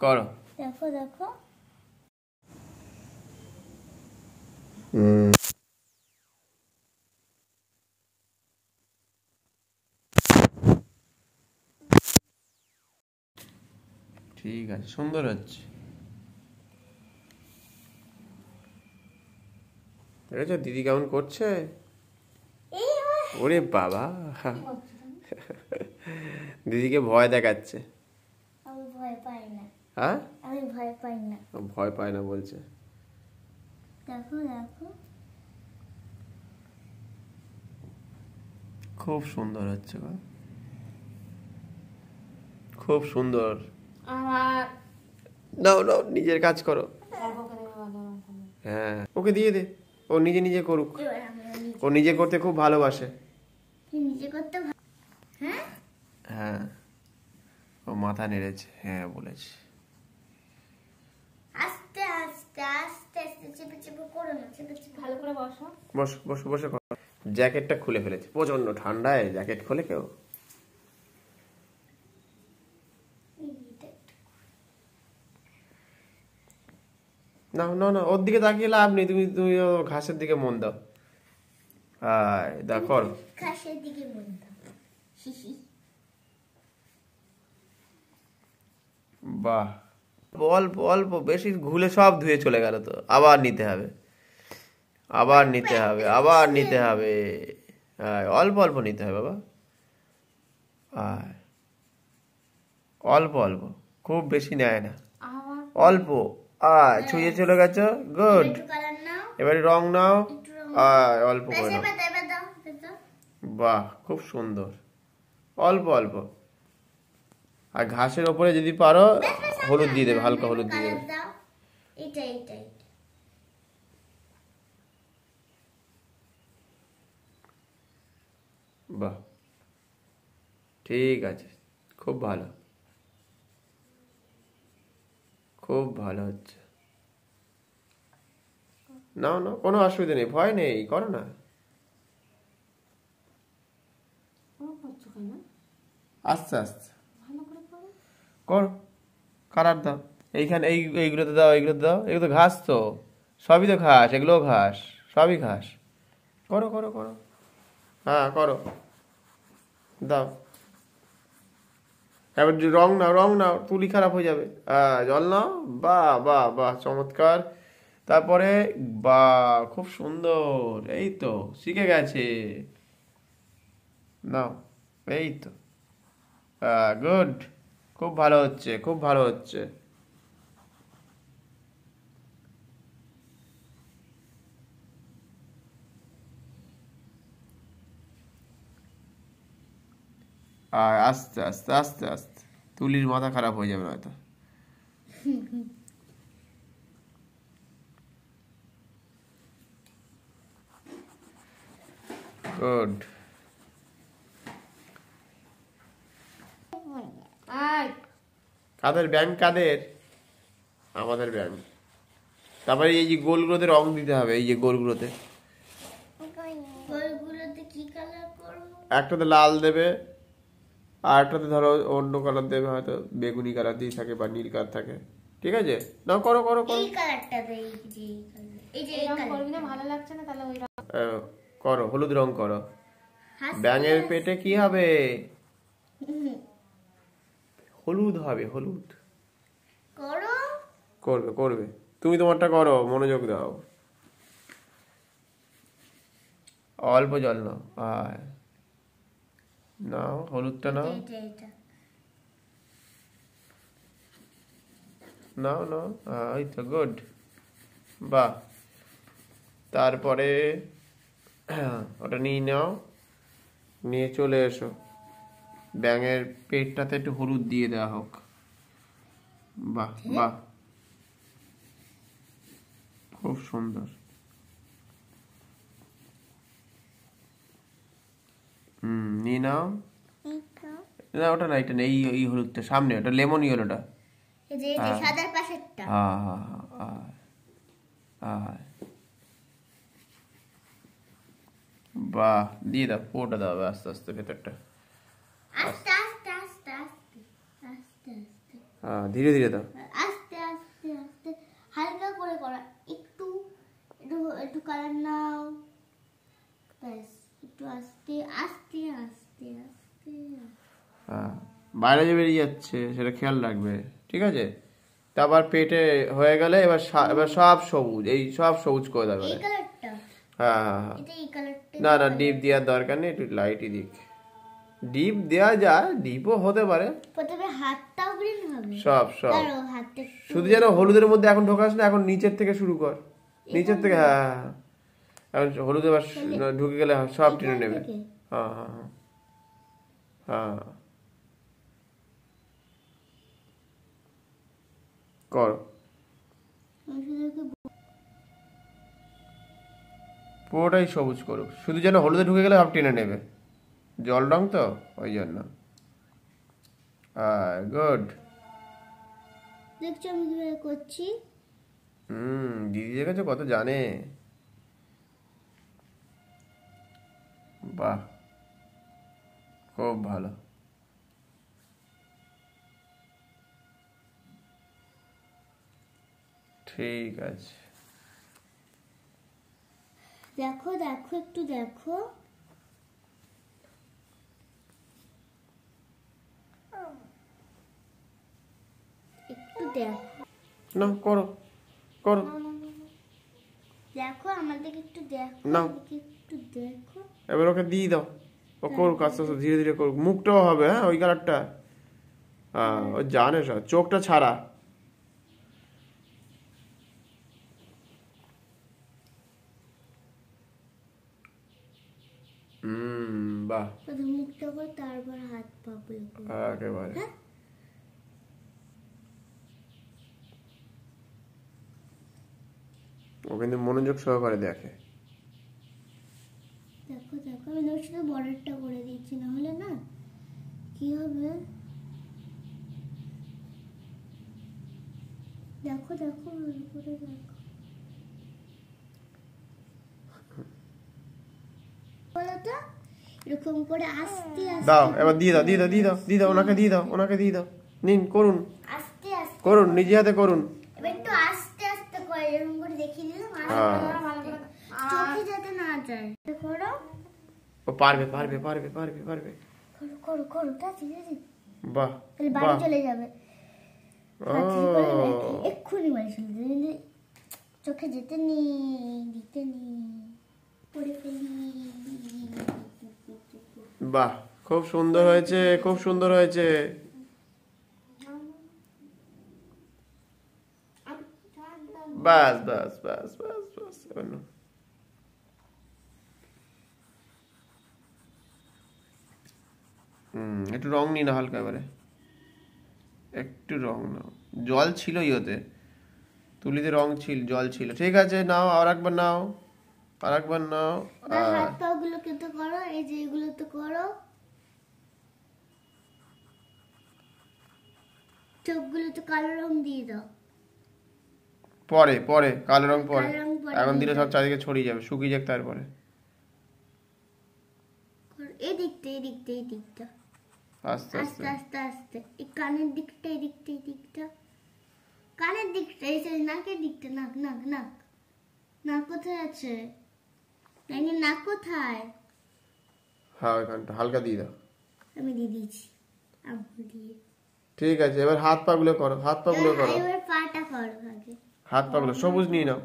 করো। দেখো দেখো। ঠিক আছে, সুন্দর হচ্ছে। দেখেছো দিদি কেমন করছে? ওরে বাবা, দিদিকে ভয় দেখাচ্ছে। আমি ভয় পাই না। হ্যাঁ, আমি ভয় পাই না। ভয় পায় না বলছে। দেখো দেখো। খুব সুন্দর হচ্ছে গো, খুব সুন্দর। নাও নাও, নিজের কাজ করো। হ্যাঁ, ওকে দিয়ে দে, ও নিজে নিজে করুক। ও নিজে করতে খুব ভালোবাসে। নিজে করতে হ্যাঁ হ্যাঁ, ও মাথা নেড়েছে, হ্যাঁ বলেছে। আস্তে আস্তে আস্তে আস্তে চেপে চেপে করো না, চেপে চেপে ভালো করে বসো। বসো বসো বসে করো। জ্যাকেটটা খুলে ফেলেছে, প্রচন্ড ঠান্ডায় জ্যাকেট খোলে কেউ? না না না, ওর দিকে তাকিয়ে লাভ নেই, তুমি তুমি ঘাসের দিকে মন দাও। দেখো ঘাসের দিকে মন দাও। বাহ, অল্প অল্প, বেশি ঘুলে সব ধুয়ে চলে গেল তো, আবার নিতে হবে, আবার নিতে হবে, আবার নিতে হবে। অল্প অল্প নিতে হবে বাবা, অল্প অল্প, খুব বেশি নেয় না, অল্প। ছুঁয়ে চলে গেছো, গুড। এবারে রং নাও, অল্প করে নাও। বাহ, খুব সুন্দর, অল্প অল্প। আর ঘাসের ওপরে যদি পারো হলুদ দিয়ে দেবে, হালকা হলুদ দিয়ে দেবে। বাহ, ঠিক আছে, খুব ভালো, খুব ভালো হচ্ছে। নাও নাও, কোনো অসুবিধা নেই, ভয় নেই, করো না। আস্তে আস্তে করো, কালার দাও, এইখানে এইগুলোতে দাও, এইগুলোতে দাও, এগুলো তো ঘাস, তো সবই তো ঘাস, এগুলোও ঘাস, সবই ঘাস। করো করো করো, হ্যাঁ করো, দাও। এবার রং নাও, রং নাও, তুলি খারাপ হয়ে যাবে। জল নাও, বাহ বাহ বাহ, চমৎকার। তারপরে বাহ, খুব সুন্দর, এই তো শিখে গেছে। নাও, এই তো, গুড, খুব ভালো হচ্ছে, খুব ভালো হচ্ছে। আস্তে আস্তে আস্তে আস্তে, তুলির মাথা খারাপ হয়ে যাবে হয়তো। গুড। কাদের ব্যাংক, কাদের? আমাদের ব্যাংক। তারপরে এই যে গোলগুলোতে রং দিতে হবে, এই যে গোলগুলোতে। কি কালার করব? একটাতে লাল দেবে, আর একটাতে ধরো অন্য কালার দেবে, হয়তো বেগুনি কালার দিয়ে থাকে বা নীল কালার থাকে। ঠিক আছে, নাও করো করো করো। এই কালারটা দেই, এই যে এই রং করবি না, ভালো লাগছে না, তাহলে ওই রং করো, হলুদ রং করো। ব্যাঙের পেটে কি হবে? হলুদ হবে, হলুদ। করো, করবে করবে, তুমি তোমারটা করো, মনোযোগ দাও। অল্প জল নাও, নাও হলুদটা নাও, নাও নাও, এই তো, গুড, বাহ। তারপরে ওটা নিয়ে নাও, নিয়ে চলে এসো, ব্যাঙের পেটটাতে একটু হলুদ দিয়ে দেওয়া হোক। বাহ বাহ, খুব সুন্দর। নিয়ে নাও, না ওটা না, এটা নেই, এই হলুদটা সামনে, ওটা লেমন ইয়েলোটা। সাদার পাশেরটা। বাহ, দিয়ে দাও, পুরোটা দাও আস্তে আস্তে, ভেতরটা আস্তে আস্তে আস্তে আস্তে আস্তে আস্তে, ধীরে ধীরে দাও। বাইরে যে বেরিয়ে যাচ্ছে সেটা খেয়াল রাখবে, ঠিক আছে? তারপর পেটে হয়ে গেলে এবার এবার সব সবুজ, এই সব সবুজ করে দেবে। হ্যাঁ হ্যাঁ হ্যাঁ, না না ডিপ দেওয়ার দরকার নেই, একটু লাইটই দিক। ডিপ দেওয়া যায়, ডিপও হতে পারে। প্রথমে হাতটাও গ্রিন হবে, সব সব শুধু যেন হলুদের মধ্যে এখন ঢোকাস না, এখন নিচের থেকে শুরু কর, নিচের থেকে। হ্যাঁ হ্যাঁ, এখন হলুদ এবার ঢুকে গেলে সব টেনে নেবে। হ্যাঁ হ্যাঁ হ্যাঁ হ্যাঁ, কর। পুরোটাই সবুজ করুক, শুধু যেন হলুদে ঢুকে গেলে সব টেনে নেবে, জল রং তো ওই জন্য। গুড। দেখছো আমি কিভাবে করছি? দিদি দেখেছো কত জানে। বাহ, খুব ভালো। ঠিক আছে, দেখো দেখো একটু দেখো। একটু দেখো না করো করো, দেখো আমাদেরকে একটু দেখো, না একটু দেখো। এবার ওকে দিয়ে দাও, ও করুক আস্তে আস্তে, ধীরে ধীরে করুক। মুখটাও হবে, হ্যাঁ ওই কালারটা। হ্যাঁ ও জানে সব, চোখটা ছাড়া। বাহ, মুখটা করে তারপর হাত পা গুলো একেবারে। ও কিন্তু মনোযোগ সহকারে দেখে। দেখো দেখো, আমি ওর সাথে বর্ডারটা করে দিচ্ছি, না হলে না কি হবে। দেখো দেখো করে দেখো, বলো তো এরকম করে আস্তে আস্তে দাও, এবার দিয়ে দাও দিয়ে দাও দিয়ে দাও দিয়ে দাও, ওনাকে দিয়ে দাও, ওনাকে দিয়ে দাও। নিন করুন, আস্তে আস্তে করুন, নিজে হাতে করুন। এবার একটু আস্তে আস্তে করে এরকম করে দেখিয়ে দিলাম, চোখে যাতে না যায়। করো, ও পারবে পারবে পারবে পারবে পারবে। করো করো করো, তাড়াতাড়ি তাড়াতাড়ি। বাহ, বাড়ি চলে যাবে, ও এক্ষুনি বাড়ি চলে যাবে। চোখে যেতে নি, দিতে নি, পড়ে ফেলি। বাহ, খুব সুন্দর হয়েছে, খুব সুন্দর হয়েছে। বাস বাস বাস বাস বাস, এবার নাও। একটু রং নি না হালকা, এবারে একটু রং নাও। জল ছিলই ওতে, তুলিতে রং ছিল, জল ছিল। ঠিক আছে, নাও আর একবার নাও, আর একবার নাও। হাত পা গুলোকে তো করো, এই যে এগুলো তো করো, চোখগুলো তো কালো রং দিয়ে দাও। পরে পরে কালো রং পরে, এখন দিলে সব চারিদিকে ছড়িয়ে যাবে, শুকিয়ে যাক তারপরে। এই দিকটা এই দিকটা এই দিকটা, আস্তে আস্তে আস্তে আস্তে, এই কানের দিকটা এই দিকটা এই দিকটা, কানের দিকটা, এই নাকের দিকটা, নাক নাক নাক, নাক কোথায় আছে? নাক কোথায়? হ্যাঁ ওইখানটা হালকা দিয়ে দাও। আমি দিয়ে দিয়েছি আঙুল দিয়ে। ঠিক আছে, এবার হাত পা গুলো করো, হাত পা গুলো করো, এবার পাটা করো আগে। হাত পা গুলো সবুজ নিয়ে নাও।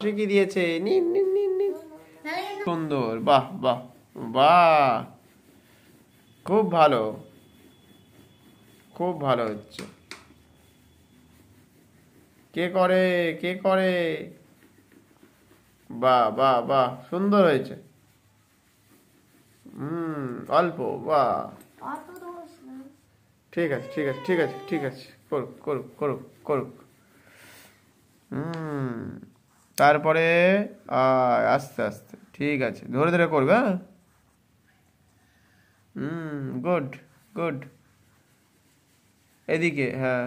ঠিকই দিয়েছে, নিন নিন নিন নিন। সুন্দর, বাহ বাহ বাহ, খুব ভালো, খুব ভালো হচ্ছে। কে করে কে করে? বাহ বাহ বাহ, সুন্দর হয়েছে। অল্প, বাহ। ঠিক আছে ঠিক আছে ঠিক আছে ঠিক আছে, করুক করুক করুক করুক। তারপরে আস্তে আস্তে, ঠিক আছে, ধরে ধরে করবে। হ্যাঁ, গুড গুড। এদিকে, হ্যাঁ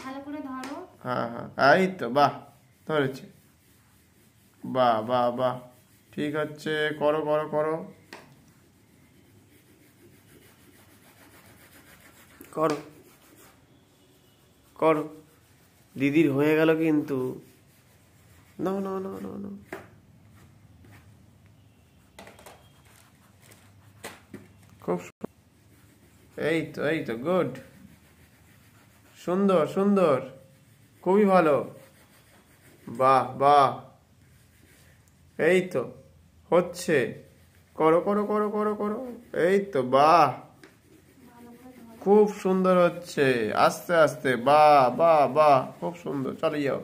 ভালো করে ধরো। হ্যাঁ হ্যাঁ, এই তো, বাহ, ধরেছে। বাহ বাহ বাহ, ঠিক আছে, করো করো করো করো করো। দিদির হয়ে গেল কিন্তু। নাও নাও নাও নাও নাও। এই তো গুড, সুন্দর সুন্দর, খুবই ভালো, বাহ বাহ, এই তো হচ্ছে, করো করো করো করো করো, এই তো বাহ, খুব সুন্দর হচ্ছে, আস্তে আস্তে, বাহ বাহ বাহ, খুব সুন্দর, চলে যাও,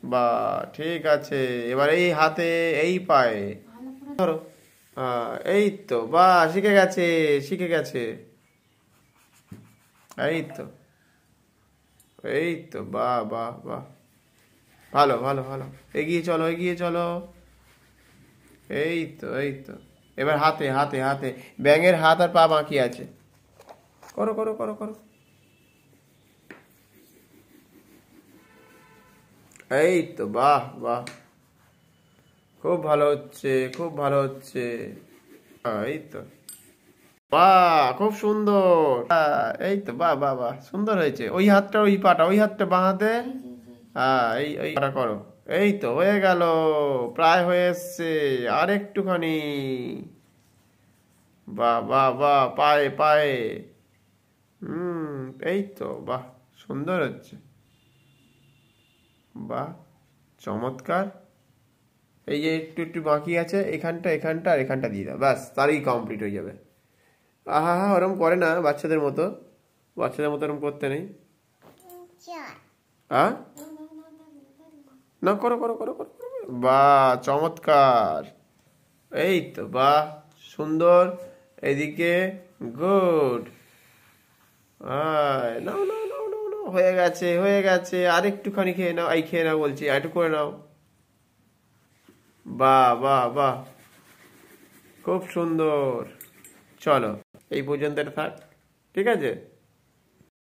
বাহ, ঠিক আছে। এবার এই হাতে এই পায়ে ধরো, এই তো বাহ, শিখে গেছে শিখে গেছে, এই তো এই তো, বাহ বাহ বাহ, ভালো ভালো ভালো, এগিয়ে চলো এগিয়ে চলো, এই তো এই তো। এবার হাতে হাতে হাতে, ব্যাঙের হাত আর পা বাকি আছে, করো করো করো করো, এই তো বাহ বাহ, খুব ভালো হচ্ছে খুব ভালো হচ্ছে, এই তো বাহ, খুব সুন্দর, এই তো বাহ বাহ বাহ, সুন্দর হয়েছে। ওই হাতটা ওই পাটা, ওই হাতটা বাঁ হাতে, এই ওই পাটা করো, এই তো হয়ে গেল, প্রায় হয়ে এসছে, আর একটুখানি, বাহ বাহ বাহ, পায়ে পায়ে, এই তো বাহ, সুন্দর হচ্ছে, বাহ, চমৎকার। এই যে একটু একটু বাকি আছে, এখানটা এখানটা আর এখানটা দিয়ে দাও, ব্যাস, তারই কমপ্লিট হয়ে যাবে। আহা হা, ওরম করে না বাচ্চাদের মতো, বাচ্চাদের মতো ওরম করতে নেই, হ্যাঁ না, করো করো করো করো, বাহ, চমৎকার, এই তো বাহ, সুন্দর, এদিকে, গুড, নাও নাও নাও নাও নাও, হয়ে গেছে হয়ে গেছে, আর একটুখানি খেয়ে নাও, এই খেয়ে নাও বলছি, আর একটু করে নাও, বাহ বাহ বাহ, খুব সুন্দর। চলো এই পর্যন্ত এটা থাক, ঠিক আছে।